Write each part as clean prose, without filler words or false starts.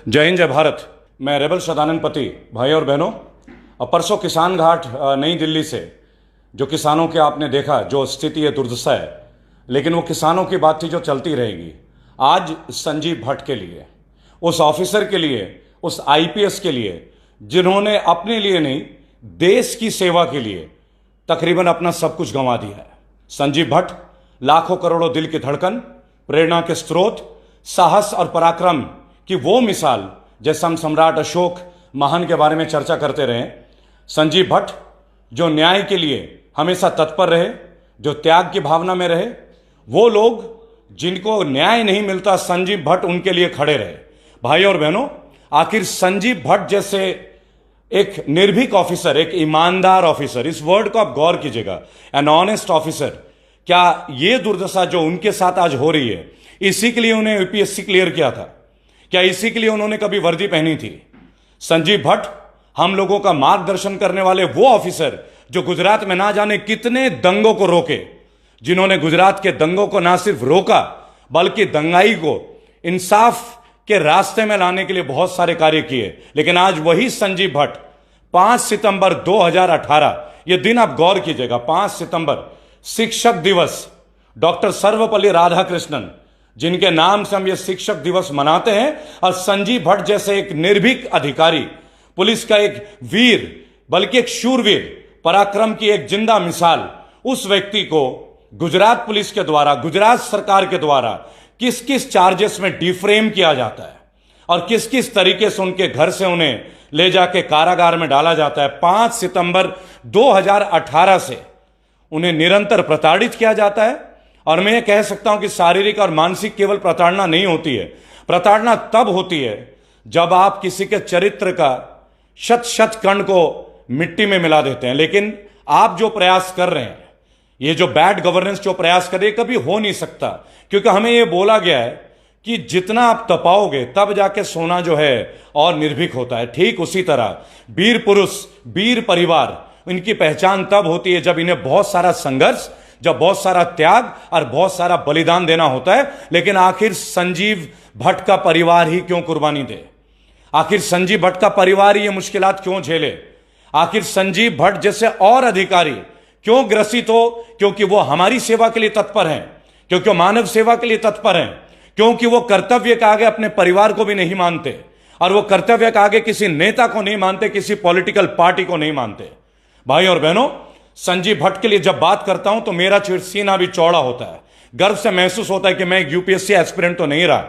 जय हिंद, जय भारत। मैं रेबल सदानंद पति। भाई और बहनों, अब परसों किसान घाट नई दिल्ली से जो किसानों के आपने देखा जो स्थिति है, दुर्दशा है, लेकिन वो किसानों की बात थी जो चलती रहेगी। आज संजीव भट्ट के लिए, उस ऑफिसर के लिए, उस आईपीएस के लिए जिन्होंने अपने लिए नहीं देश की सेवा के लिए तकरीबन अपना सब कुछ गंवा दिया है। संजीव भट्ट लाखों करोड़ों दिल की धड़कन, प्रेरणा के स्रोत, साहस और पराक्रम की वो मिसाल जैसा हम सम्राट अशोक महान के बारे में चर्चा करते रहे। संजीव भट्ट जो न्याय के लिए हमेशा तत्पर रहे, जो त्याग की भावना में रहे, वो लोग जिनको न्याय नहीं मिलता, संजीव भट्ट उनके लिए खड़े रहे। भाई और बहनों, आखिर संजीव भट्ट जैसे एक निर्भीक ऑफिसर, एक ईमानदार ऑफिसर, इस वर्ड को आप गौर कीजिएगा, एन ऑनेस्ट ऑफिसर, क्या ये दुर्दशा जो उनके साथ आज हो रही है, इसी के लिए उन्हें यूपीएससी क्लियर किया था? क्या इसी के लिए उन्होंने कभी वर्दी पहनी थी? संजीव भट्ट हम लोगों का मार्गदर्शन करने वाले वो ऑफिसर जो गुजरात में ना जाने कितने दंगों को रोके, जिन्होंने गुजरात के दंगों को ना सिर्फ रोका बल्कि दंगाई को इंसाफ के रास्ते में लाने के लिए बहुत सारे कार्य किए। लेकिन आज वही संजीव भट्ट 5 सितंबर 2018, यह दिन आप गौर कीजिएगा, 5 सितंबर शिक्षक दिवस, डॉक्टर सर्वपल्ली राधाकृष्णन जिनके नाम से हम ये शिक्षक दिवस मनाते हैं, और संजीव भट्ट जैसे एक निर्भीक अधिकारी, पुलिस का एक वीर, बल्कि एक शूरवीर, पराक्रम की एक जिंदा मिसाल, उस व्यक्ति को गुजरात पुलिस के द्वारा, गुजरात सरकार के द्वारा किस किस चार्जेस में डिफ्रेम किया जाता है और किस किस तरीके से उनके घर से उन्हें ले जाके कारागार में डाला जाता है। 5 सितंबर 2018 से उन्हें निरंतर प्रताड़ित किया जाता है। और मैं ये कह सकता हूं कि शारीरिक और मानसिक केवल प्रताड़ना नहीं होती है, प्रताड़ना तब होती है जब आप किसी के चरित्र का शत शत कण को मिट्टी में मिला देते हैं। लेकिन आप जो प्रयास कर रहे हैं, ये जो बैड गवर्नेंस जो प्रयास कर रहे हैं, कभी हो नहीं सकता, क्योंकि हमें यह बोला गया है कि जितना आप तपाओगे तब जाके सोना जो है और निर्भीक होता है। ठीक उसी तरह वीर पुरुष, वीर परिवार, इनकी पहचान तब होती है जब इन्हें बहुत सारा संघर्ष, जब बहुत सारा त्याग और बहुत सारा बलिदान देना होता है। लेकिन आखिर संजीव भट्ट का परिवार ही क्यों कुर्बानी दे? आखिर संजीव भट्ट का परिवार ही ये मुश्किलात क्यों झेले? आखिर संजीव भट्ट जैसे और अधिकारी क्यों ग्रसित हो? क्योंकि वो हमारी सेवा के लिए तत्पर हैं, क्योंकि वो मानव सेवा के लिए तत्पर हैं, क्योंकि वो कर्तव्य के आगे अपने परिवार को भी नहीं मानते, और वो कर्तव्य के आगे किसी नेता को नहीं मानते, किसी पॉलिटिकल पार्टी को नहीं मानते। भाई और बहनों, संजीव भट्ट के लिए जब बात करता हूं तो मेरा सीना भी चौड़ा होता है। गर्व से महसूस होता है कि मैं एक यूपीएससी एस्पिरेंट तो नहीं रहा,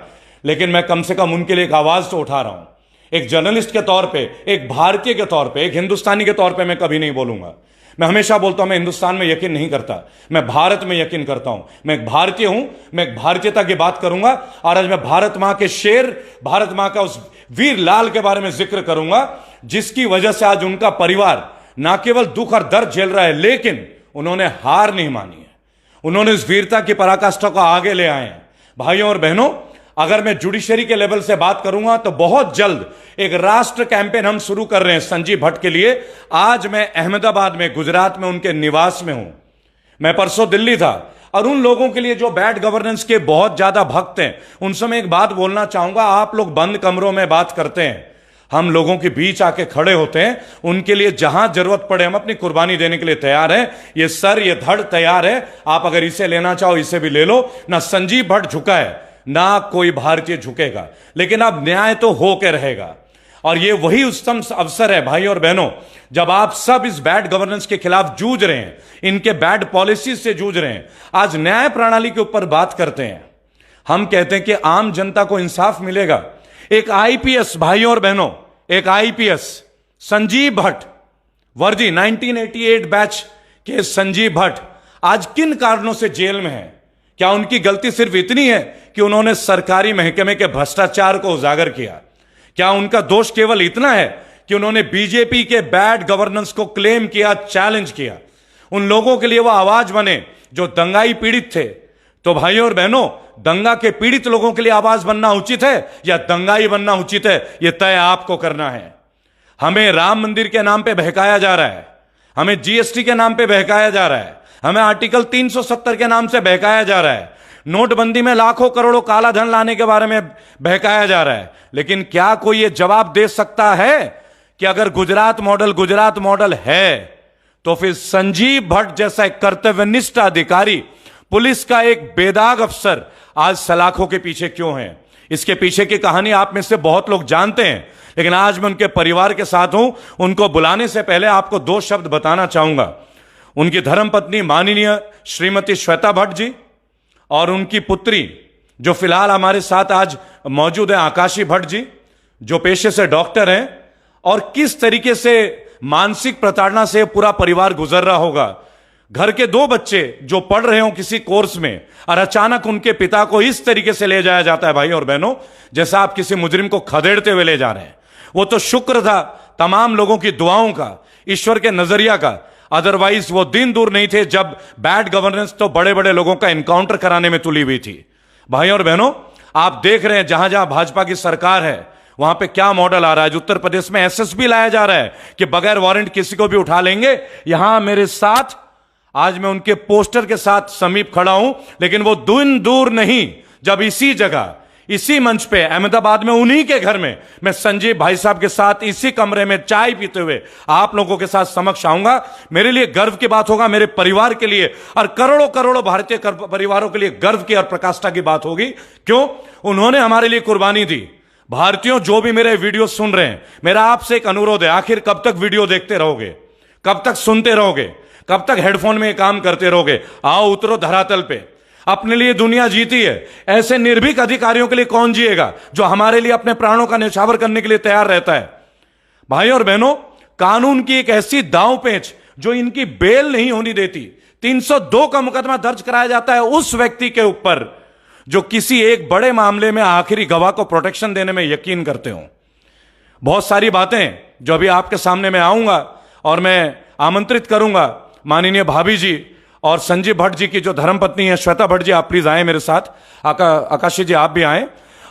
लेकिन मैं कम से कम उनके लिए एक आवाज तो उठा रहा हूं। एक जर्नलिस्ट के तौर पे, एक भारतीय के तौर पे, एक हिंदुस्तानी के तौर पे मैं कभी नहीं बोलूंगा। मैं हमेशा बोलता हूं मैं हिंदुस्तान में यकीन नहीं करता, मैं भारत में यकीन करता हूं। मैं एक भारतीय हूं, मैं एक भारतीयता की बात करूंगा, और आज मैं भारत मां के शेर, भारत मां का उस वीर लाल के बारे में जिक्र करूंगा, जिसकी वजह से आज उनका परिवार ना केवल दुख और दर्द झेल रहा है, लेकिन उन्होंने हार नहीं मानी है। उन्होंने इस वीरता की पराकाष्ठा को आगे ले आए हैं। भाइयों और बहनों, अगर मैं जुडिशरी के लेवल से बात करूंगा तो बहुत जल्द एक राष्ट्र कैंपेन हम शुरू कर रहे हैं संजीव भट्ट के लिए। आज मैं अहमदाबाद में, गुजरात में उनके निवास में हूं। मैं परसों दिल्ली था, और उन लोगों के लिए जो बैड गवर्नेंस के बहुत ज्यादा भक्त हैं, उनसे मैं एक बात बोलना चाहूंगा। आप लोग बंद कमरों में बात करते हैं, हम लोगों के बीच आके खड़े होते हैं, उनके लिए जहां जरूरत पड़े हम अपनी कुर्बानी देने के लिए तैयार हैं। ये सर, ये धड़ तैयार है। आप अगर इसे लेना चाहो इसे भी ले लो। ना संजीव भट्ट झुका है, ना कोई भारतीय झुकेगा, लेकिन अब न्याय तो होकर रहेगा। और ये वही उत्तम अवसर है भाई और बहनों, जब आप सब इस बैड गवर्नेंस के खिलाफ जूझ रहे हैं, इनके बैड पॉलिसीज से जूझ रहे हैं। आज न्याय प्रणाली के ऊपर बात करते हैं, हम कहते हैं कि आम जनता को इंसाफ मिलेगा। एक आईपीएस, भाइयों और बहनों, एक आईपीएस संजीव भट्ट, वर्दी 1988 बैच के संजीव भट्ट आज किन कारणों से जेल में है? क्या उनकी गलती सिर्फ इतनी है कि उन्होंने सरकारी महकमे के भ्रष्टाचार को उजागर किया? क्या उनका दोष केवल इतना है कि उन्होंने बीजेपी के बैड गवर्नेंस को क्लेम किया, चैलेंज किया? उन लोगों के लिए वो आवाज बने जो दंगाई पीड़ित थे। तो भाइयों और बहनों, दंगा के पीड़ित लोगों के लिए आवाज बनना उचित है या दंगाई बनना उचित है, यह तय आपको करना है। हमें राम मंदिर के नाम पे बहकाया जा रहा है, हमें जीएसटी के नाम पे बहकाया जा रहा है, हमें आर्टिकल 370 के नाम से बहकाया जा रहा है। नोटबंदी में लाखों करोड़ों काला धन लाने के बारे में बहकाया जा रहा है, लेकिन क्या कोई यह जवाब दे सकता है कि अगर गुजरात मॉडल है तो फिर संजीव भट्ट जैसा एक कर्तव्यनिष्ठ अधिकारी, पुलिस का एक बेदाग अफसर आज सलाखों के पीछे क्यों है? इसके पीछे की कहानी आप में से बहुत लोग जानते हैं, लेकिन आज मैं उनके परिवार के साथ हूं। उनको बुलाने से पहले आपको दो शब्द बताना चाहूंगा। उनकी धर्मपत्नी माननीय श्रीमती श्वेता भट्ट जी और उनकी पुत्री जो फिलहाल हमारे साथ आज मौजूद है, आकाशी भट्ट जी, जो पेशे से डॉक्टर हैं, और किस तरीके से मानसिक प्रताड़ना से पूरा परिवार गुजर रहा होगा। घर के दो बच्चे जो पढ़ रहे हो किसी कोर्स में, और अचानक उनके पिता को इस तरीके से ले जाया जाता है भाई और बहनों, जैसा आप किसी मुजरिम को खदेड़ते हुए ले जा रहे हैं। वो तो शुक्र था तमाम लोगों की दुआओं का, ईश्वर के नजरिया का, अदरवाइज वो दिन दूर नहीं थे जब बैड गवर्नेंस तो बड़े बड़े लोगों का एनकाउंटर कराने में तुली हुई थी। भाई और बहनों, आप देख रहे हैं जहां जहां भाजपा की सरकार है वहां पे क्या मॉडल आ रहा है। उत्तर प्रदेश में एसएसबी लाया जा रहा है कि बगैर वारंट किसी को भी उठा लेंगे। यहां मेरे साथ आज मैं उनके पोस्टर के साथ समीप खड़ा हूं, लेकिन वो दिन दूर नहीं जब इसी जगह, इसी मंच पे अहमदाबाद में उन्हीं के घर में मैं संजीव भाई साहब के साथ इसी कमरे में चाय पीते हुए आप लोगों के साथ समक्ष आऊंगा। मेरे लिए गर्व की बात होगा, मेरे परिवार के लिए और करोड़ों करोड़ों भारतीय परिवारों के लिए गर्व की और प्रकाष्ठा की बात होगी। क्यों? उन्होंने हमारे लिए कुर्बानी दी। भारतीयों, जो भी मेरे वीडियो सुन रहे हैं, मेरा आपसे एक अनुरोध है, आखिर कब तक वीडियो देखते रहोगे? कब तक सुनते रहोगे? कब तक हेडफोन में काम करते रहोगे? आओ उतरो धरातल पे। अपने लिए दुनिया जीती है, ऐसे निर्भीक अधिकारियों के लिए कौन जिएगा जो हमारे लिए अपने प्राणों का न्यौछावर करने के लिए तैयार रहता है? भाई और बहनों, कानून की एक ऐसी दांव पेंच जो इनकी बेल नहीं होनी देती। 302 का मुकदमा दर्ज कराया जाता है उस व्यक्ति के ऊपर जो किसी एक बड़े मामले में आखिरी गवाह को प्रोटेक्शन देने में यकीन करते हो। बहुत सारी बातें जो अभी आपके सामने मैं आऊंगा और मैं आमंत्रित करूंगा माननीय भाभी जी और संजीव भट्ट जी की जो धर्मपत्नी है श्वेता भट्ट जी, आप प्लीज आए मेरे साथ। आकाशी जी आप भी आए।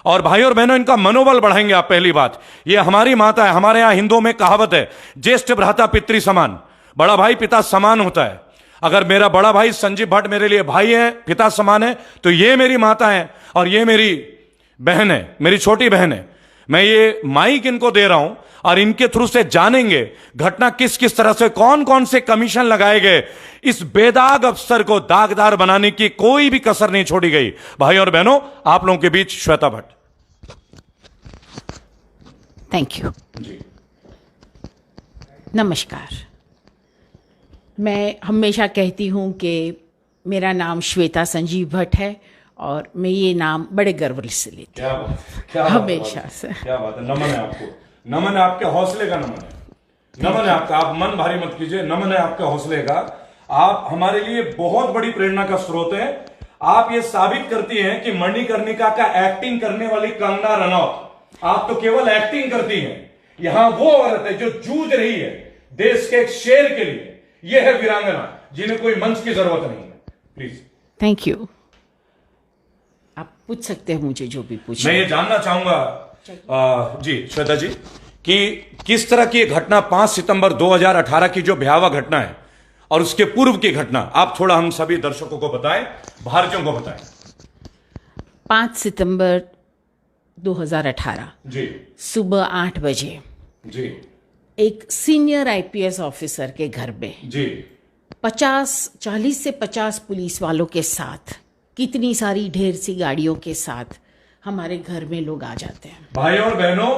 और भाई और बहनों, इनका मनोबल बढ़ाएंगे आप। पहली बात, ये हमारी माता है। हमारे यहां हिंदुओं में कहावत है, ज्येष्ठ भ्राता पितृ समान, बड़ा भाई पिता समान होता है। अगर मेरा बड़ा भाई संजीव भट्ट मेरे लिए भाई है, पिता समान है, तो ये मेरी माता है और ये मेरी बहन है, मेरी छोटी बहन है। मैं ये माइक इनको दे रहा हूं और इनके थ्रू से जानेंगे घटना किस किस तरह से, कौन कौन से कमीशन लगाए गए। इस बेदाग अफसर को दागदार बनाने की कोई भी कसर नहीं छोड़ी गई। भाई और बहनों, आप लोगों के बीच श्वेता भट्ट। थैंक यू जी। नमस्कार। मैं हमेशा कहती हूं कि मेरा नाम श्वेता संजीव भट्ट है और मैं ये नाम बड़े गर्व से लेती हूँ, हमेशा से। क्या बात है, नमन है आपको, नमन है आपके हौसले का, नमन है, नमन है आपका। आप मन भारी मत कीजिए, नमन है आपके हौसले का। आप हमारे लिए बहुत बड़ी प्रेरणा का स्रोत है। आप ये साबित करती हैं कि मणिकर्णिका का एक्टिंग करने वाली कंगना रनौत, आप तो केवल एक्टिंग करती हैं। यहां वो औरत है जो जूझ रही है देश के एक शेर के लिए। यह है वीरांगना जिन्हें कोई मंच की जरूरत नहीं है। प्लीज। Thank you. आप पूछ सकते हैं मुझे जो भी पूछना। मैं ये जानना चाहूंगा जी श्वेता जी कि किस तरह की घटना 5 सितंबर 2018 की जो भयावह घटना है और उसके पूर्व की घटना, आप थोड़ा हम सभी दर्शकों को बताएं, भारतीयों को बताएं। 5 सितंबर 2018 जी सुबह 8 बजे जी एक सीनियर आईपीएस ऑफिसर के घर में जी 40 से 50 पुलिस वालों के साथ, कितनी सारी ढेर सी गाड़ियों के साथ हमारे घर में लोग आ जाते हैं। भाई और बहनों,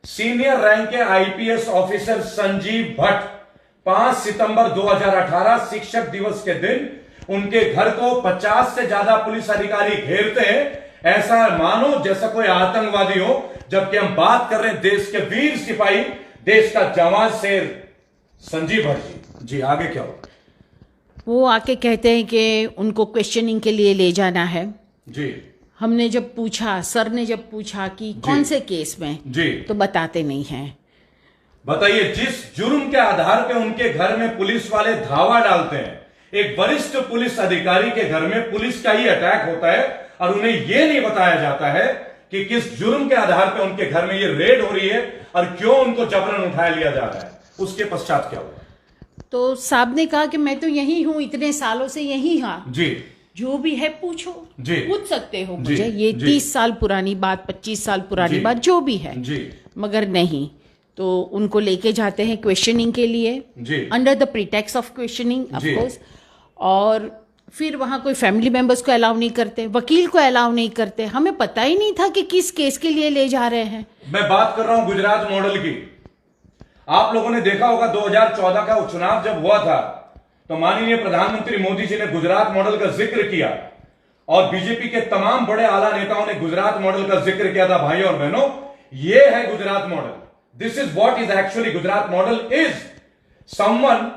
सीनियर रैंक के आईपीएस ऑफिसर संजीव भट्ट 5 सितंबर 2018 शिक्षक दिवस के दिन उनके घर को 50 से ज्यादा पुलिस अधिकारी घेरते हैं। ऐसा मानो जैसा कोई आतंकवादी हो, जबकि हम बात कर रहे हैं देश के वीर सिपाही, देश का जवान शेर संजीव भट्ट जी। जी आगे क्या हो? वो आके कहते हैं कि उनको क्वेश्चनिंग के लिए ले जाना है। जी। हमने जब पूछा, सर ने जब पूछा कि कौन से केस में, जी, तो बताते नहीं हैं। बताइए, जिस जुर्म के आधार पे उनके घर में पुलिस वाले धावा डालते हैं, एक वरिष्ठ पुलिस अधिकारी के घर में पुलिस का ही अटैक होता है और उन्हें यह नहीं बताया जाता है कि किस जुर्म के आधार पे उनके घर में ये रेड हो रही है और क्यों उनको जबरन उठाया लिया जा रहा है। उसके पश्चात क्या हुआ? तो साहब ने कहा कि मैं तो यही हूं, इतने सालों से यही हूं जी, जो भी है पूछो, जी, पूछ सकते हो जी, मुझे, ये जी, 30 साल पुरानी बात, 25 साल पुरानी जी, बात, जो भी है। जी, मगर नहीं, तो उनको लेके जाते हैं क्वेश्चनिंग के लिए, जी, under the pretext of questioning of जी। कोर्स। और फिर वहां कोई फैमिली मेंबर्स को अलाउ नहीं करते, वकील को अलाउ नहीं करते। हमें पता ही नहीं था कि किस केस के लिए ले जा रहे हैं। मैं बात कर रहा हूं गुजरात मॉडल की। आप लोगों ने देखा होगा 2014 का चुनाव जब हुआ था तो माननीय प्रधानमंत्री मोदी जी ने गुजरात मॉडल का जिक्र किया और बीजेपी के तमाम बड़े आला नेताओं ने गुजरात मॉडल का जिक्र किया था। भाई और बहनों, ये है Gujarat model. This is what is actually Gujarat model is. Someone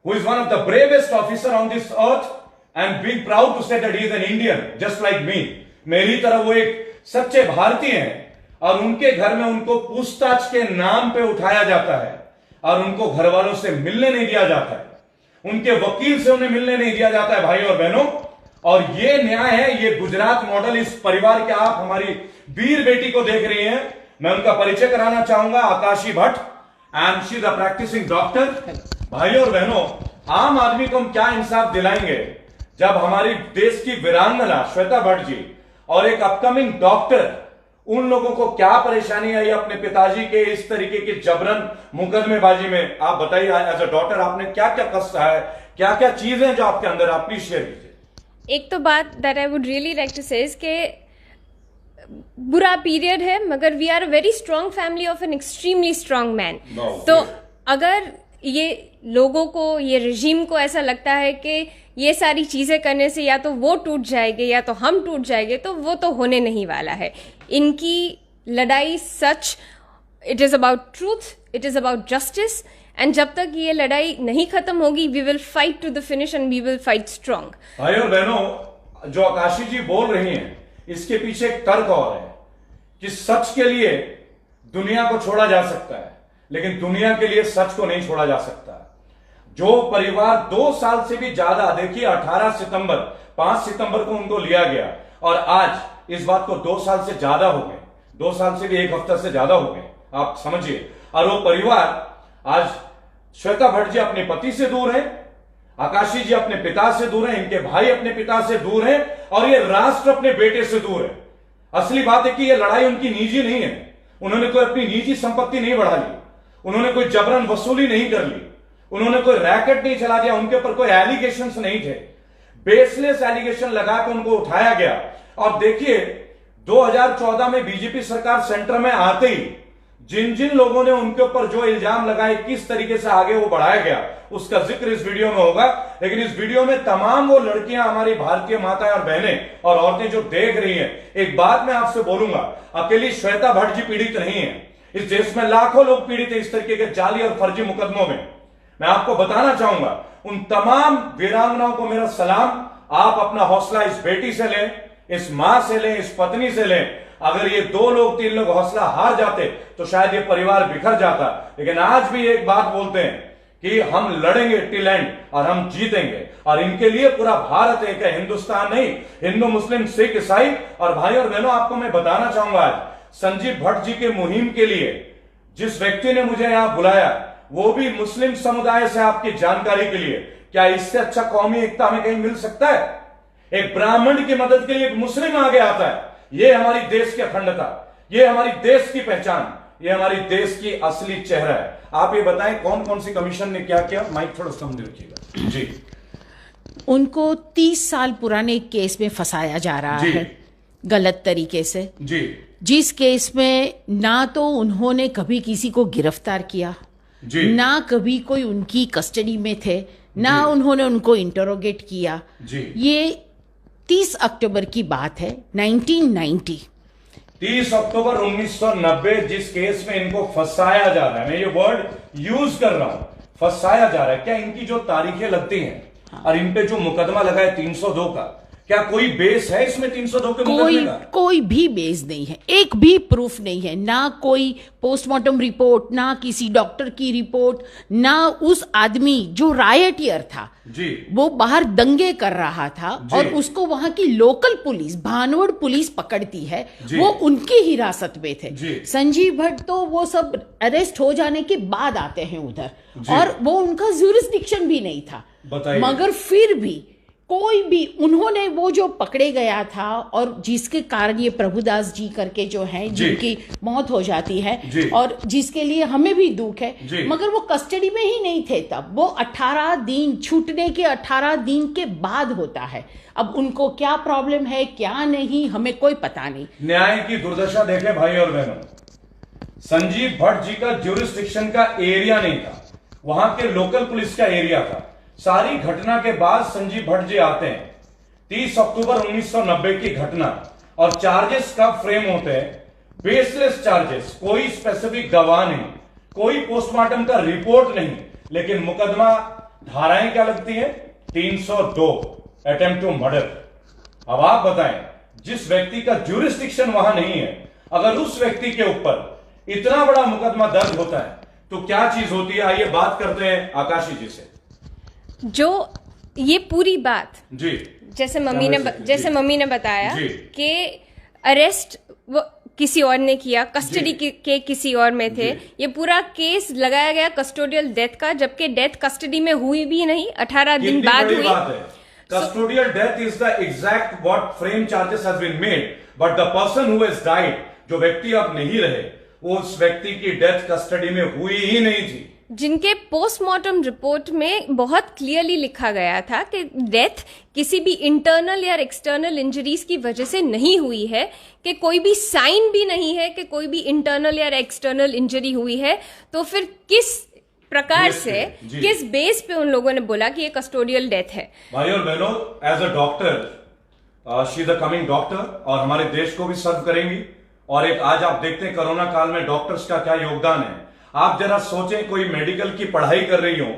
who is one of the bravest officer on this earth and being proud to say that he is an Indian just like me. मेरी तरह वो एक सच्चे भारतीय हैं और उनके घर में उनको पूछताछ के नाम पे उठाया जाता है और उनको घर वालों से मिलने नहीं दिया जाता है, उनके वकील से उन्हें मिलने नहीं दिया जाता है। भाई और बहनों, और ये न्याय है, ये गुजरात मॉडल। इस परिवार के आप हमारी वीर बेटी को देख रही हैं, मैं उनका परिचय कराना चाहूंगा, Akashi Bhatt, and she is a practising doctor. भाई और बहनों, आम आदमी को हम क्या इंसाफ दिलाएंगे जब हमारी देश की वीरांगना श्वेता भट्ट जी और एक अपकमिंग डॉक्टर, उन लोगों को क्या परेशानी आई अपने पिताजी के इस तरीके की जबरन मुकदमेबाजी में। आप बताइए, एज अ डॉक्टर आपने क्या क्या कष्ट है, क्या क्या चीजें जो आपके अंदर, आप प्लीज शेयर कीजिए। एक तो बात that I would really like to say कि बुरा पीरियड है मगर we are a very strong family of an extremely strong man. तो अगर ये लोगों को, ये रजीम को ऐसा लगता है कि ये सारी चीजें करने से या तो वो टूट जाएंगे या तो हम टूट जाएंगे, तो वो तो होने नहीं वाला है। इनकी लड़ाई सच, it is about truth, it is about justice, and जब तक ये लड़ाई नहीं खत्म होगी we will fight to the finish and we will fight strong. भाई और बहनों, जो आकाशी जी बोल रही हैं इसके पीछे एक तर्क और है कि सच के लिए दुनिया को छोड़ा जा सकता है लेकिन दुनिया के लिए सच को नहीं छोड़ा जा सकता। जो परिवार 2 साल से भी ज्यादा, देखिए 18 सितंबर, 5 सितंबर को उनको लिया गया और आज इस बात को 2 साल से ज्यादा हो गए, 2 साल से भी 1 हफ्ता से ज्यादा हो गए, आप समझिए। और वो परिवार आज, श्वेता भट्ट जी अपने पति से दूर है, आकाशी जी अपने पिता से दूर है, इनके भाई अपने पिता से दूर है और ये राष्ट्र अपने बेटे से दूर है। असली बात है कि ये लड़ाई उनकी निजी नहीं है, उन्होंने कोई अपनी निजी संपत्ति नहीं बढ़ा ली, उन्होंने कोई जबरन वसूली नहीं कर ली, उन्होंने कोई रैकेट नहीं चला दिया, उनके ऊपर कोई एलिगेशंस नहीं थे, बेसलेस एलिगेशन लगा के उनको उठाया गया। और देखिए 2014 में बीजेपी सरकार सेंटर में आते ही जिन जिन लोगों ने उनके ऊपर जो इल्जाम लगाए, किस तरीके से आगे वो बढ़ाया गया, उसका जिक्र इस वीडियो में होगा। लेकिन इस वीडियो में तमाम वो लड़कियां, हमारी भारतीय माताएं और बहनें और औरतें जो देख रही हैं, एक बात मैं आपसे बोलूंगा, अकेली श्वेता भट्ट जी पीड़ित नहीं है, इस देश में लाखों लोग पीड़ित हैं इस तरीके के जाली और फर्जी मुकदमों में। मैं आपको बताना चाहूंगा, उन तमाम वीरांगनाओं को मेरा सलाम। आप अपना हौसला इस बेटी से लें, इस मां से लें, इस पत्नी से लें। अगर ये 2 लोग 3 लोग हौसला हार जाते तो शायद ये परिवार बिखर जाता, लेकिन आज भी एक बात बोलते हैं कि हम लड़ेंगे टिल एंड और हम जीतेंगे। और इनके लिए पूरा भारत एक है, हिंदुस्तान नहीं, हिंदू मुस्लिम सिख ईसाई। और भाई और बहनों, आपको मैं बताना चाहूंगा, आज संजीव भट्ट जी के मुहिम के लिए जिस व्यक्ति ने मुझे यहां बुलाया वो भी मुस्लिम समुदाय से, आपकी जानकारी के लिए। क्या इससे अच्छा कौमी एकता हमें कहीं मिल सकता है? एक ब्राह्मण की मदद के लिए एक मुस्लिम आगे आता है। ये हमारी देश की अखंडता, ये हमारी देश की पहचान, ये हमारी देश की असली चेहरा है। आप ये बताएं कौन कौन सी कमीशन ने क्या किया? माइक थोड़ा सामने रखिएगा जी। उनको 30 साल पुराने केस में फंसाया जा रहा है गलत तरीके से जी, जिस केस में ना तो उन्होंने कभी किसी को गिरफ्तार किया जी, ना कभी कोई उनकी कस्टडी में थे, ना उन्होंने उनको इंटरोगेट किया जी। ये 30 अक्टूबर की बात है, 1990। 30 अक्टूबर 1990 जिस केस में इनको फंसाया जा रहा है, मैं ये वर्ड यूज कर रहा हूं, फंसाया जा रहा है। क्या इनकी जो तारीखें लगती हैं और इन पे जो मुकदमा लगा है 302 का, क्या कोई बेस है इसमें 302 के मुकदमे का? कोई भी बेस नहीं है, एक भी प्रूफ नहीं है, ना कोई पोस्टमार्टम रिपोर्ट, ना किसी डॉक्टर की रिपोर्ट, ना उस आदमी जो रायटियर था जी, वो बाहर दंगे कर रहा था और उसको वहां की लोकल पुलिस, भानवड़ पुलिस पकड़ती है, वो उनकी हिरासत में थे। संजीव भट्ट तो वो सब अरेस्ट हो जाने के बाद आते हैं उधर, और वो उनका ज्यूरिसडिक्शन भी नहीं था, मगर फिर भी कोई भी, उन्होंने वो जो पकड़े गया था और जिसके कारण ये प्रभुदास जी करके जो हैं जिनकी मौत हो जाती है और जिसके लिए हमें भी दुख है, मगर वो कस्टडी में ही नहीं थे तब। वो 18 दिन, छूटने के 18 दिन के बाद होता है। अब उनको क्या प्रॉब्लम है क्या नहीं, हमें कोई पता नहीं। न्याय की दुर्दशा देखे भाई और बहनों, संजीव भट्ट जी का ज्यूरिस्डिक्शन का एरिया नहीं था, वहां के लोकल पुलिस का एरिया था। सारी घटना के बाद संजीव भट्ट जी आते हैं, 30 अक्टूबर 1990 की घटना, और चार्जेस कब फ्रेम होते हैं? बेसलेस चार्जेस, कोई स्पेसिफिक गवाह नहीं, कोई पोस्टमार्टम का रिपोर्ट नहीं, लेकिन मुकदमा धाराएं क्या लगती है? 302 अटेम्प्ट टू मर्डर। अब आप बताएं, जिस व्यक्ति का ज्यूरिस्डिक्शन वहां नहीं है, अगर उस व्यक्ति के ऊपर इतना बड़ा मुकदमा दर्ज होता है तो क्या चीज होती है? आइए बात करते हैं आकाशी जी से। जो ये पूरी बात जी, जैसे मम्मी ने बताया कि अरेस्ट वो किसी और ने किया, कस्टडी के किसी और में थे। ये पूरा केस लगाया गया कस्टोडियल डेथ का, जबकि डेथ कस्टडी में हुई भी नहीं, 18 दिन बाद हुई। Custodial death is the exact what frame charges has been made, but the person who has died, जो व्यक्ति अब नहीं रहे, उस व्यक्ति की डेथ कस्टडी में हुई ही नहीं थी। जिनके पोस्टमार्टम रिपोर्ट में बहुत क्लियरली लिखा गया था कि डेथ किसी भी इंटरनल या एक्सटर्नल इंजरीज की वजह से नहीं हुई है, कि कोई भी साइन भी नहीं है कि कोई भी इंटरनल या एक्सटर्नल इंजरी हुई है। तो फिर किस प्रकार से, किस बेस पे उन लोगों ने बोला कि ये कस्टोडियल डेथ है? भाई और बहनों, as a doctor, she is a coming doctor और हमारे देश को भी सर्व करेंगी। और एक आज आप देखते हैं कोरोना काल में डॉक्टर्स का क्या योगदान है। आप जरा सोचें, कोई मेडिकल की पढ़ाई कर रही हो,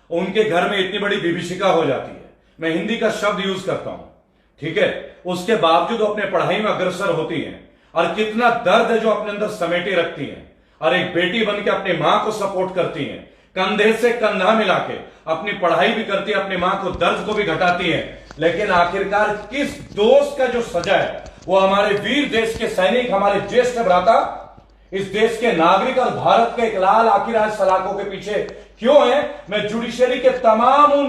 उनके घर में इतनी बड़ी विभीषिका हो जाती है, मैं हिंदी का शब्द यूज करता हूं, ठीक है, उसके बावजूद अपने पढ़ाई में अग्रसर होती हैं, और कितना दर्द है जो अपने अंदर समेटे रखती हैं, और एक बेटी बन के अपनी मां को सपोर्ट करती हैं, कंधे से कंधा मिला के अपनी पढ़ाई भी करती है, अपनी मां को दर्द को भी घटाती है। लेकिन आखिरकार किस दोस्त का जो सजा है, वो हमारे वीर देश के सैनिक, हमारे ज्येष्ठ भ्राता, इस देश के नागरिक और भारत के एक लाल आखिर आज सलाखों के पीछे क्यों है? मैं जुडिशरी के तमाम उन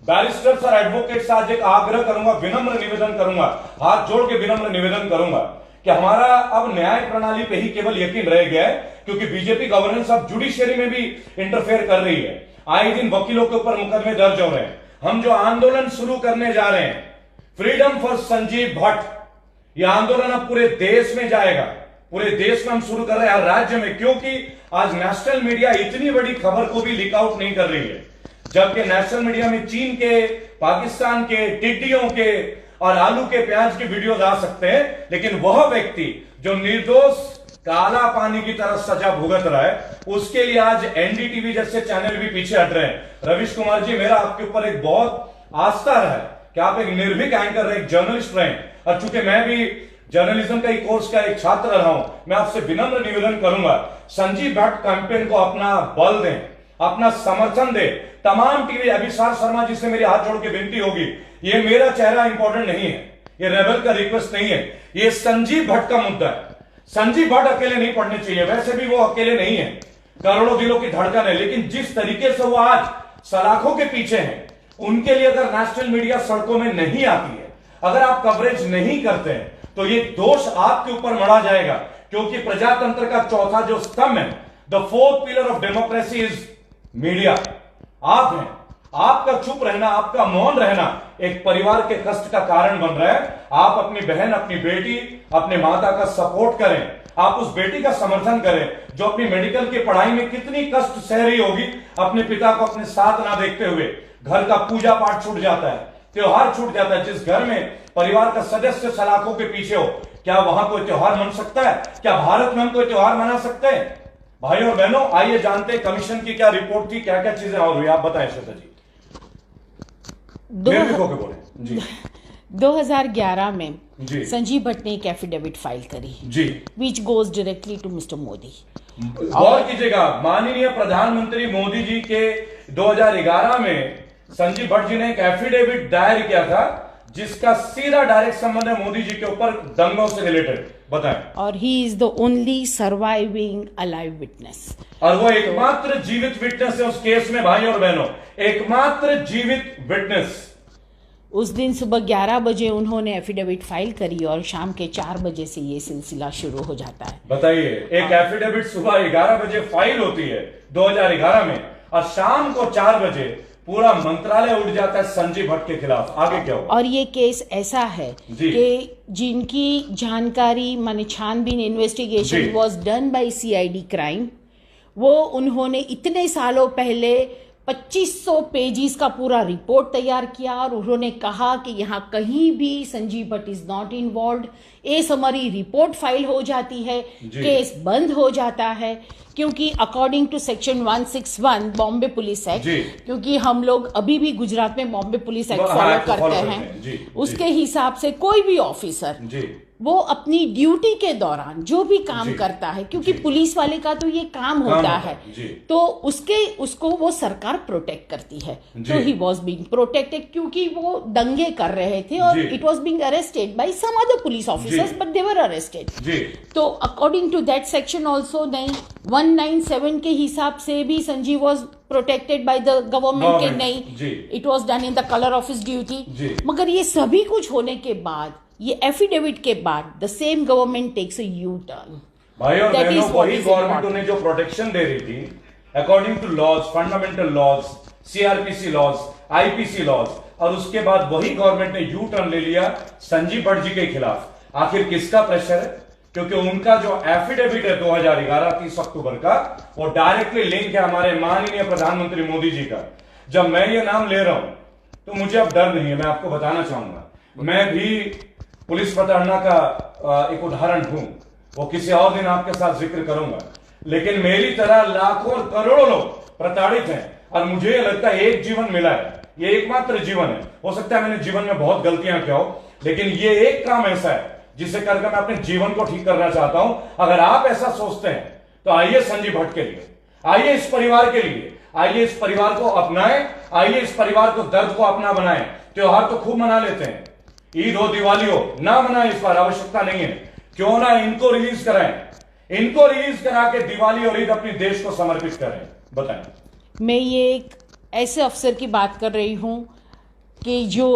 बैरिस्टर्स और एडवोकेट से आज एक आग्रह करूंगा, विनम्र निवेदन करूंगा, हाथ जोड़ के विनम्र निवेदन करूंगा कि हमारा अब न्याय प्रणाली पे ही केवल यकीन रह गया है, क्योंकि बीजेपी गवर्नेंस अब जुडिशरी में भी इंटरफेयर कर रही है। आए दिन वकीलों के ऊपर मुकदमे दर्ज हो रहे हैं। हम जो आंदोलन शुरू करने जा रहे हैं, फ्रीडम फॉर संजीव भट्ट, यह आंदोलन अब पूरे देश में जाएगा, पूरे देश में हम शुरू कर रहे हैं, हर राज्य में, क्योंकि आज नेशनल मीडिया इतनी बड़ी खबर को भी लीक आउट नहीं कर रही है, जबकि नेशनल मीडिया में चीन के, पाकिस्तान के, टिड्डियों के और आलू के प्याज के वीडियोज आ सकते हैं, लेकिन वह व्यक्ति जो निर्दोष काला पानी की तरह सजा भुगत रहा है, उसके लिए आज एनडीटीवी जैसे चैनल भी पीछे हट रहे हैं। रविश कुमार जी, मेरा आपके ऊपर एक बहुत आस्था रहा है कि आप एक निर्भीक एंकर रहे, एक जर्नलिस्ट रहे, और चूंकि मैं भी जर्नलिज्म का एक कोर्स का एक छात्र रहा हूं, मैं आपसे विनम्र निवेदन करूंगा, संजीव भट्ट कैंपेन को अपना बल दें, अपना समर्थन दें। तमाम टीवी, अभिसार शर्मा जी से मेरी हाथ जोड़ के विनती होगी, ये मेरा चेहरा इंपॉर्टेंट नहीं है, ये रेबल का रिक्वेस्ट नहीं है, ये संजीव भट्ट का मुद्दा है। संजीव भट्ट अकेले नहीं पढ़ने चाहिए, वैसे भी वो अकेले नहीं है, करोड़ों दिलों की धड़कन है, लेकिन जिस तरीके से वो आज सलाखों के पीछे हैं, उनके लिए अगर नेशनल मीडिया सड़कों में नहीं आती है, अगर आप कवरेज नहीं करते हैं, तो ये दोष आपके ऊपर मढ़ा जाएगा, क्योंकि प्रजातंत्र का चौथा जो स्तंभ है, the fourth pillar of democracy is media, आप हैं। आपका चुप रहना, आपका मौन रहना एक परिवार के कष्ट का कारण बन रहा है। आप अपनी बहन, अपनी बेटी, अपने माता का सपोर्ट करें, आप उस बेटी का समर्थन करें जो अपनी मेडिकल की पढ़ाई में कितनी कष्ट सह रही होगी, अपने पिता को अपने साथ ना देखते हुए। घर का पूजा पाठ छूट जाता है, त्योहार छूट जाता है। जिस घर में परिवार का सदस्य सलाखों के पीछे हो, क्या वहां कोई त्योहार मन सकता है? क्या भारत में हम कोई त्योहार मना सकते हैं? भाई और बहनों, आइए जानते हैं कमीशन की क्या रिपोर्ट थी, क्या क्या चीजें और हुई, आप बताएं श्वेता जी। 2011 में संजीव भट्ट ने एक एफिडेविट फाइल करी जी, which goes directly to mister Modi. गौर कीजिएगा, माननीय प्रधानमंत्री मोदी जी के 2011 में संजीव भट्ट जी ने एक एफिडेविट दायर किया था, जिसका सीधा डायरेक्ट संबंध है मोदी जी के ऊपर, दंगों से रिलेटेड। बताएं। और he is the only surviving alive witness, और वो एकमात्र जीवित विटनेस है उस केस में। भाई और बहनों, एकमात्र जीवित विटनेस। उस दिन सुबह 11 बजे उन्होंने एफिडेविट फाइल करी और शाम के 4 बजे से ये सिलसिला शुरू हो जाता है। बताइए, एक एफिडेविट सुबह 11 बजे फाइल होती है 2011 में, और शाम को 4 बजे पूरा मंत्रालय उठ जाता है संजीव भट्ट के खिलाफ। आगे क्या हुआ? और ये केस ऐसा है कि जिनकी जानकारी माने छानबीन investigation was done by CID crime, वो उन्होंने इतने सालों पहले 2500 पेजेस का पूरा रिपोर्ट तैयार किया और उन्होंने कहा कि यहाँ कहीं भी Sanjeev Bhatt is not involved. ये हमारी रिपोर्ट फाइल हो जाती है, केस बंद हो जाता है, क्योंकि according to section 161 Bombay police act, क्योंकि हम लोग अभी भी गुजरात में बॉम्बे पुलिस एक्ट फॉलो करते हैं, उसके हिसाब से कोई भी ऑफिसर वो अपनी ड्यूटी के दौरान जो भी काम करता है, क्योंकि पुलिस वाले का तो ये काम होता है, तो उसको वो सरकार प्रोटेक्ट करती है। तो ही वॉज बीइंग प्रोटेक्टेड क्योंकि वो दंगे कर रहे थे और it was being arrested by some other police officers but they were arrested. तो according to that section also नहीं 197 के हिसाब से भी Sanjeev was protected by the government के नहीं, it was done in the colour of his duty. मगर ये सभी कुछ होने के बाद, ये एफिडेविट के बाद, the same government takes a U turn. भाई और बहनों, वही गवर्नमेंट उन्हें जो प्रोटेक्शन दे रही थी according to laws, fundamental laws, CrPC laws, IPC laws, और उसके बाद वही गवर्नमेंट ने यू टर्न ले लिया संजीव भट्ट जी के खिलाफ। आखिर किसका प्रेशर है? क्योंकि उनका जो एफिडेविट है 2011 30 अक्टूबर का, वो डायरेक्टली लिंक है हमारे माननीय प्रधानमंत्री मोदी जी का। जब मैं ये नाम ले रहा हूं तो मुझे अब डर नहीं है, मैं आपको बताना चाहूंगा, मैं भी पुलिस प्रताड़ना का एक उदाहरण हूं, वो किसी और दिन आपके साथ जिक्र करूंगा। लेकिन मेरी तरह लाखों और करोड़ों लोग प्रताड़ित हैं और मुझे ये लगता है एक जीवन मिला है, ये एकमात्र जीवन है। हो सकता है मैंने जीवन में बहुत गलतियां किया हो, लेकिन ये एक काम ऐसा है जिसे करके मैं अपने जीवन को ठीक करना चाहता हूं। अगर आप ऐसा सोचते हैं तो आइए संजीव भट्ट के लिए, आइए इस परिवार के लिए, आइए इस परिवार को अपनाएं, आइए इस परिवार को दर्द को अपना बनाएं। त्योहार तो खूब मना लेते हैं, ईद हो दिवाली हो, ना मनाएं, इस बार आवश्यकता नहीं है। क्यों ना इनको रिलीज कराएं, इनको रिलीज करा के दिवाली और ईद अपने देश को समर्पित करें। बताएं। मैं ये एक ऐसे अफसर की बात कर रही हूं कि जो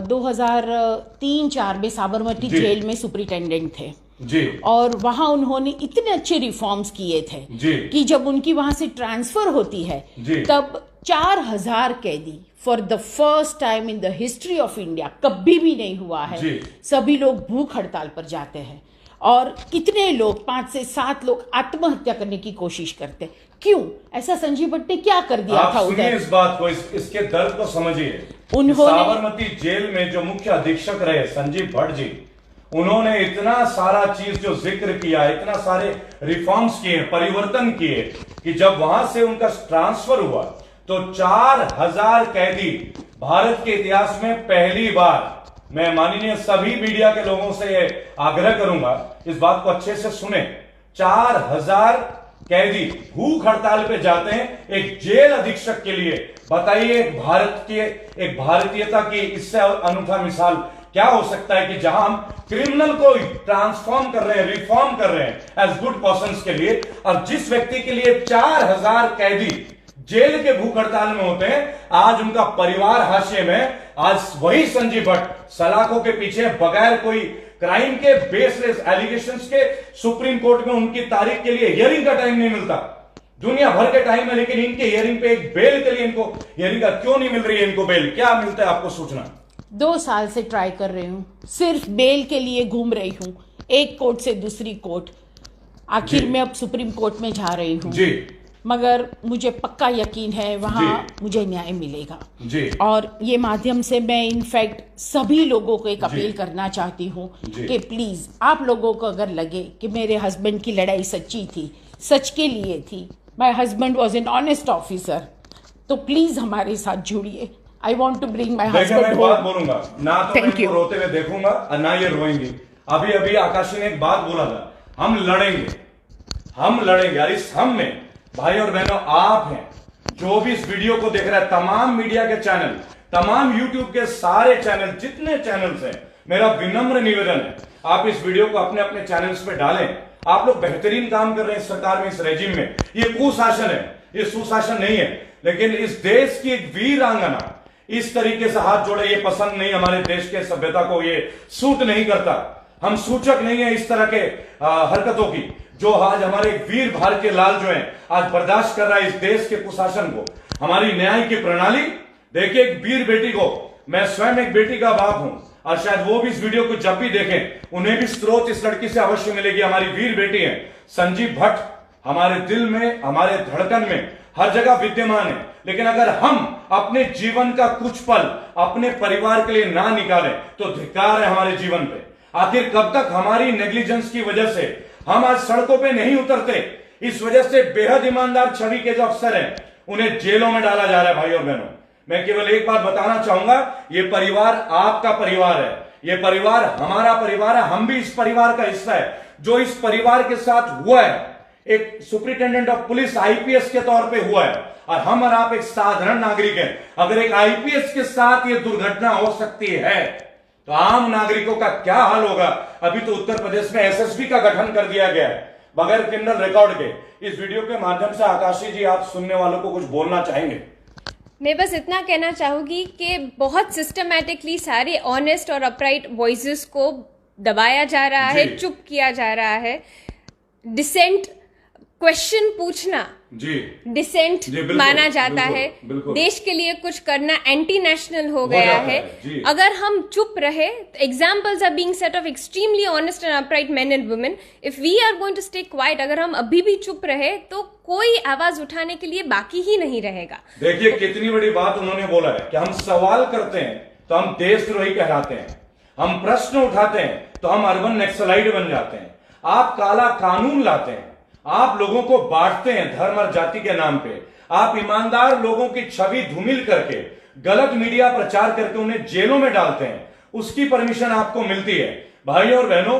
2003-4 में साबरमती जेल में सुपरिटेंडेंट थे जी, और वहां उन्होंने इतने अच्छे रिफॉर्म्स किए थे जी, कि जब उनकी वहां से ट्रांसफर होती है तब 4000 कैदी for the first time in the history of India, कभी भी नहीं हुआ है, सभी लोग भूख हड़ताल पर जाते हैं और कितने लोग 5 से 7 लोग आत्महत्या करने की कोशिश करते। क्यों? ऐसा संजीव भट्ट ने क्या कर दिया था उधर? इस बात को, इसके दर्द को समझिए। उन्होंने साबरमती जेल में जो मुख्य अधीक्षक रहे संजीव भट्ट जी, उन्होंने इतना सारा चीज जो जिक्र किया, इतना सारे रिफॉर्म्स किए, परिवर्तन किए कि जब वहां से उनका ट्रांसफर हुआ तो 4000 कैदी भारत के इतिहास में पहली बार, मैं माननीय सभी मीडिया के लोगों से आग्रह करूंगा इस बात को अच्छे से सुने, 4000 कैदी भूख हड़ताल पे जाते हैं एक जेल अधीक्षक के लिए। बताइए एक भारतीयता की इससे अनूठा मिसाल क्या हो सकता है कि जहां हम क्रिमिनल को ट्रांसफॉर्म कर रहे हैं, रिफॉर्म कर रहे हैं एज गुड पर्संस के लिए, और जिस व्यक्ति के लिए 4000 कैदी जेल के भूख हड़ताल में होते हैं, आज उनका परिवार हाशिए में। आज वही संजीव भट्ट सलाखों के पीछे बगैर कोई क्राइम के बेसलेस एलिगेशंस के सुप्रीम कोर्ट में उनकी तारीख के लिए हियरिंग का टाइम नहीं मिलता। दुनिया भर के टाइम है, लेकिन इनके हियरिंग पे एक बेल के लिए इनको हियरिंग का क्यों नहीं मिल रही है? इनको बेल क्या मिलता है आपको सूचना? 2 साल से ट्राई कर रही हूं, सिर्फ बेल के लिए घूम रही हूं, एक कोर्ट से दूसरी कोर्ट, आखिर में अब सुप्रीम कोर्ट में जा रही हूं जी। मगर मुझे पक्का यकीन है वहां मुझे न्याय मिलेगा जी। और ये माध्यम से मैं इनफैक्ट सभी लोगों को एक अपील करना चाहती हूँ कि प्लीज आप लोगों को अगर लगे कि मेरे हस्बैंड की लड़ाई सच्ची थी, सच के लिए थी, my husband was an honest officer, तो प्लीज हमारे साथ जुड़िए। I want to bring my husband home. बात बोलूंगा ना, तो मैं इनको रोते हुए देखूंगा और ना ये रोएंगी। अभी अभी आकाशी ने एक बात बोला था, हम लड़ेंगे, हम लड़ेंगे। और इस हम में भाई और बहनों आप हैं, जो भी इस वीडियो को देख रहा है, तमाम मीडिया के चैनल, तमाम यूट्यूब के सारे चैनल, जितने चैनल्स हैं, मेरा विनम्र निवेदन है आप इस वीडियो को अपने अपने चैनल्स पे डालें। आप लोग बेहतरीन काम कर रहे हैं सरकार में, इस रेजिम में। ये कुशासन है, ये सुशासन नहीं है, लेकिन इस देश की एक वीरांगना, इस तरीके से हाथ जोड़े, ये पसंद नहीं, हमारे देश के सभ्यता को ये सूट नहीं करता। हम सूचक नहीं है इस तरह के हरकतों की, जो आज हमारे वीर भारतीय लाल जो है आज बर्दाश्त कर रहा है इस देश के कुशासन को, हमारी न्याय की प्रणाली। देखिए, एक वीर बेटी को, मैं स्वयं एक बेटी का बाप हूं और शायद वो भी इस वीडियो को जब भी देखें उन्हें भी स्रोत इस लड़की से अवश्य मिलेगी। हमारी वीर बेटी है संजीव भट्ट, हमारे दिल में, हमारे धड़कन में हर जगह विद्यमान है। लेकिन अगर हम अपने जीवन का कुछ पल अपने परिवार के लिए ना निकालें तो धिक्कार है हमारे जीवन पे। आखिर कब तक हमारी नेग्लिजेंस की वजह से हम आज सड़कों पे नहीं उतरते? इस वजह से बेहद ईमानदार छवि के जो अफसर हैं उन्हें जेलों में डाला जा रहा है। भाई और बहनों, मैं केवल एक बात बताना चाहूंगा, ये परिवार आपका परिवार है, ये परिवार हमारा परिवार है, हम भी इस परिवार का हिस्सा है। जो इस परिवार के साथ हुआ है, एक सुपरिटेंडेंट ऑफ पुलिस आईपीएस के तौर पे हुआ है, और हम और आप एक साधारण नागरिक हैं। अगर एक आईपीएस के साथ ये दुर्घटना हो सकती है तो आम नागरिकों का क्या हाल होगा? अभी तो उत्तर प्रदेश में एसएसबी का गठन कर दिया गया है बगैर क्रिमिनल रिकॉर्ड के। इस वीडियो के माध्यम से आकाशी जी, आप सुनने वालों को कुछ बोलना चाहेंगे? मैं बस इतना कहना चाहूंगी कि बहुत सिस्टमैटिकली सारे ऑनेस्ट और अपराइट वॉइसेस को दबाया जा रहा है, चुप किया जा रहा है। डिसेंट क्वेश्चन पूछना जी डिसेंट माना जाता है। देश के लिए कुछ करना एंटी नेशनल हो गया है। अगर हम चुप रहे, examples are being set of extremely honest and upright men and women. If we are going to stay quiet, अगर हम अभी भी चुप रहे तो कोई आवाज उठाने के लिए बाकी ही नहीं रहेगा। देखिए कितनी बड़ी बात उन्होंने बोला है कि हम सवाल करते हैं तो हम देशद्रोही कहलाते हैं, हम प्रश्न उठाते हैं तो हम अर्बन नक्सलाइट बन जाते हैं। आप काला कानून लाते हैं, आप लोगों को बांटते हैं धर्म और जाति के नाम पे, आप ईमानदार लोगों की छवि धूमिल करके गलत मीडिया प्रचार करके उन्हें जेलों में डालते हैं, उसकी परमिशन आपको मिलती है। भाई और बहनों,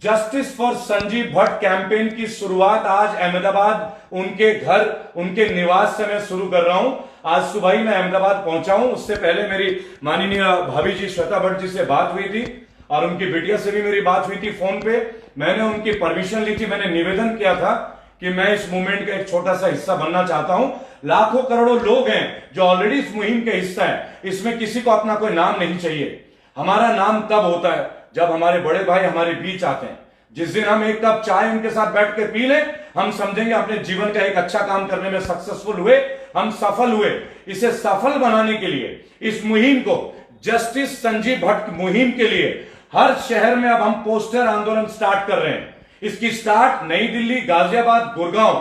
justice for Sanjeev Bhatt campaign की शुरुआत आज अहमदाबाद उनके घर, उनके निवास से मैं शुरू कर रहा हूं। आज सुबह ही मैं अहमदाबाद पहुंचा हूं। उससे पहले मेरी माननीय भाभी जी श्वेता भट्ट जी से बात हुई थी और उनकी बिटिया से भी मेरी बात हुई थी फोन पे। मैंने उनकी परमिशन ली थी, मैंने निवेदन किया था कि मैं इस मूवमेंट का एक छोटा सा हिस्सा बनना चाहता हूं। लाखों करोड़ों लोग हैं जो ऑलरेडी इस मुहिम के हिस्सा हैं, इसमें किसी को अपना कोई नाम नहीं चाहिए। हमारा नाम तब होता है जब हमारे बड़े भाई हमारे बीच आते हैं। जिस दिन हम एक कप चाय उनके साथ बैठ के पी लें, हम समझेंगे अपने जीवन का एक अच्छा काम करने में सक्सेसफुल हुए, हम सफल हुए। इसे सफल बनाने के लिए इस मुहिम को, जस्टिस संजीव भट्ट मुहिम के लिए हर शहर में अब हम पोस्टर आंदोलन स्टार्ट कर रहे हैं। इसकी स्टार्ट नई दिल्ली, गाजियाबाद, गुड़गांव,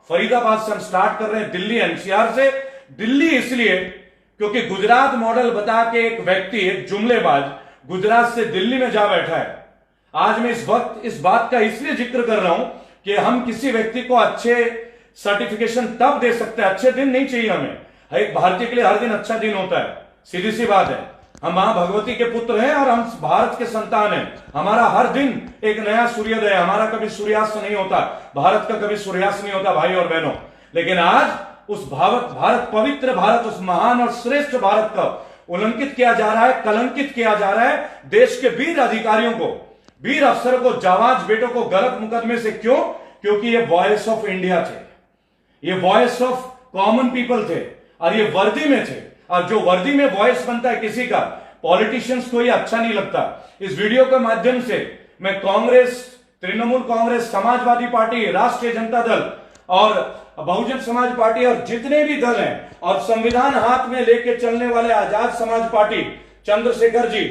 फरीदाबाद से हम स्टार्ट कर रहे हैं, दिल्ली एनसीआर से। दिल्ली इसलिए क्योंकि गुजरात मॉडल बता के एक व्यक्ति, एक जुमलेबाज गुजरात से दिल्ली में जा बैठा है। आज मैं इस वक्त इस बात का इसलिए जिक्र कर रहा हूं कि हम किसी व्यक्ति को अच्छे सर्टिफिकेशन तब दे सकते हैं, अच्छे दिन नहीं चाहिए हमें। एक भारतीय के लिए हर दिन अच्छा दिन होता है, सीधी सी बात है। हम मां भगवती के पुत्र हैं और हम भारत के संतान हैं। हमारा हर दिन एक नया सूर्योदय है, हमारा कभी सूर्यास्त नहीं होता, भारत का कभी सूर्यास्त नहीं होता भाई और बहनों। लेकिन आज उस भारत पवित्र भारत, उस महान और श्रेष्ठ भारत का उल्लंघित किया जा रहा है, कलंकित किया जा रहा है। देश के वीर अधिकारियों को, वीर अफसरों को, जाबाज बेटों को गलत मुकदमे से। क्यों? क्योंकि ये वॉइस ऑफ इंडिया थे, ये वॉइस ऑफ कॉमन पीपल थे और ये वर्दी में थे। और जो वर्दी में वॉइस बनता है किसी का, पॉलिटिशियंस को ये अच्छा नहीं लगता। इस वीडियो के माध्यम से मैं कांग्रेस, तृणमूल कांग्रेस, समाजवादी पार्टी, राष्ट्रीय जनता दल और बहुजन समाज पार्टी और जितने भी दल हैं और संविधान हाथ में लेके चलने वाले आजाद समाज पार्टी, चंद्रशेखर जी,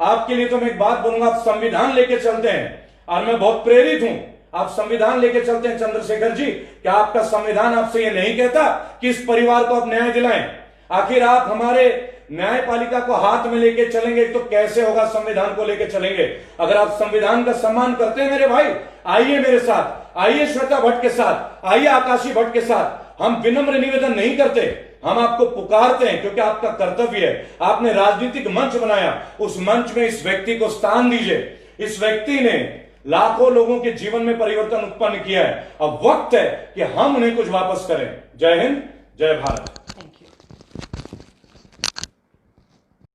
आपके लिए तो मैं एक बात बोलूंगा, आप संविधान लेके चलते हैं और मैं बहुत प्रेरित हूं। आप संविधान लेके चलते हैं चंद्रशेखर जी, क्या आपका संविधान आपसे ये नहीं कहता कि इस परिवार को आप न्याय दिलाएं? आखिर आप हमारे न्यायपालिका को हाथ में लेके चलेंगे तो कैसे होगा? संविधान को लेके चलेंगे। अगर आप संविधान का सम्मान करते हैं मेरे भाई, आइए मेरे साथ, आइए श्वेता भट्ट के साथ, आइए आकाशी भट्ट के साथ। हम विनम्र निवेदन नहीं करते, हम आपको पुकारते हैं क्योंकि आपका कर्तव्य है। आपने राजनीतिक मंच बनाया, उस मंच में इस व्यक्ति को स्थान दीजिए। इस व्यक्ति ने लाखों लोगों के जीवन में परिवर्तन उत्पन्न किया है। अब वक्त है कि हम उन्हें कुछ वापस करें। जय हिंद, जय भारत।